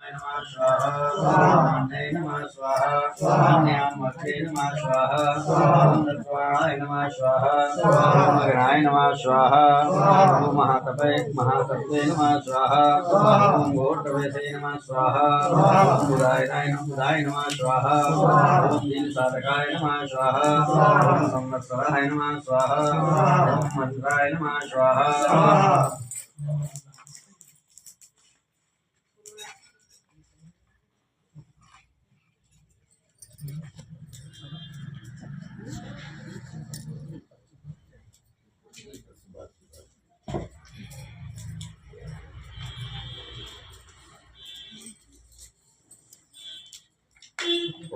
नमः स्वाहा स्वाहान्ने नमः स्वाहा स्वाहान्यामर्थे नमः स्वाहा ओम तत्वाय नमः स्वाहा ओम गणाय नमः स्वाहा ओम महातत्वे नमः स्वाहा ओम घोरतवेसे नमः स्वाहा ओम उदायनाय नमः स्वाहा ओम दीनसाधकाय नमः स्वाहा ओम संवत्सराय नमः स्वाहा ओम मंत्राय नमः स्वाहा।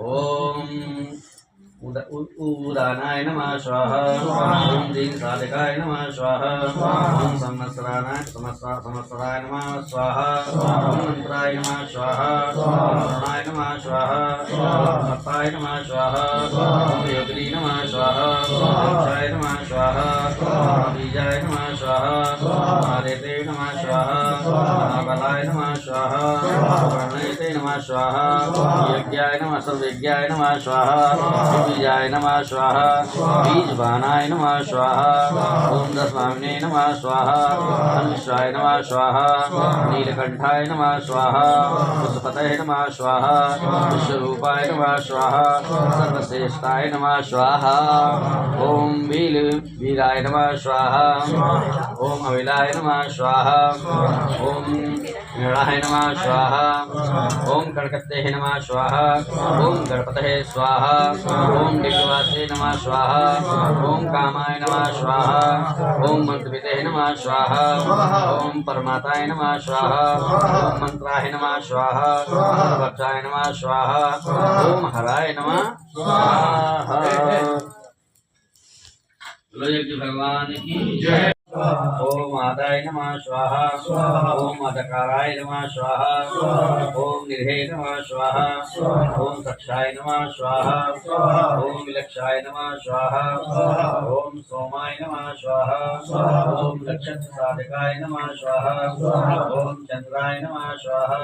ओम उदानाय नमः स्वाहा ओम दीनसाधकाय नमः स्वाहा ओम संवत्सराय नमः स्वाहा ओम मंत्राय नमः स्वाहा ओम वरुणाय नमः स्वाहा ओम मत्ताय नमः स्वाहा ओम योगिनी नमः स्वाहा ओम दक्षाय नमः स्वाहा ओम बीजाय नमः स्वाहा ओम आदित्ये नमः स्वाहा महाबलाय नमः स्वाहा प्रणयते नमः स्वाहा यज्ञाय नमः सर्वयज्ञाय नमः स्वाहा बीजाय नमः स्वाहा बीजवानाय नमः स्वाहा ओम दशमाविने नमः स्वाहा अनिश्वाय नमः स्वाहा नीलकंठाय नमः स्वाहा पुष्पतये नमः स्वाहा विश्वरूपाय नमः स्वाहा सर्वश्रेष्ठाय नमः स्वाहा ओम वीराय नमः स्वाहा ओम अविलाय नमः स्वाहा ओम गणाय नमः स्वाहा ओम कड़कत्ते नमः स्वाहा ओम गणपतये स्वाहा ओम दिग्वासे नमः स्वाहा ओम कामाय नमः स्वाहा ओम मंत्रविदे नमः स्वाहा ओम परमाताय नमः स्वाहा ओम मंत्राय नमः स्वाहा ओम भक्षाय नमः स्वाहा ओम हराय नमः स्वाहा। भगवान की जय। ओम आदाय नमः स्वाहा ओम अधकाराय नमः स्वाहा ओम निर्हे नमः स्वाहा ओम कक्षाय नमः स्वाहा ओम विलक्षाय नमः स्वाहा ओम सोमाय नमः स्वाहा ओम नक्षत्र साधकाय नमः स्वाहा ओम चंद्राय नमः स्वाहा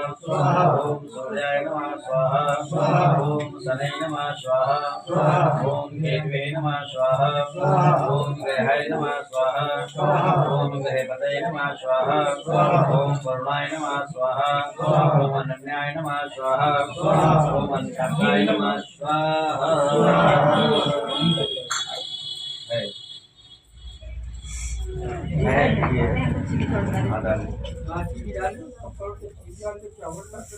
ओम सूर्याय नमः स्वाहा ओम शनये नमः स्वाहा ओम केतवे नमः स्वाहा ओम ग्रहाय नमः स्वाहा ओम गृहपतये नमः स्वाहा ओम वरुणाय नमः स्वाहा ओम अनन्याय नमः स्वाहा ओम अंतकाय नमः स्वाहा।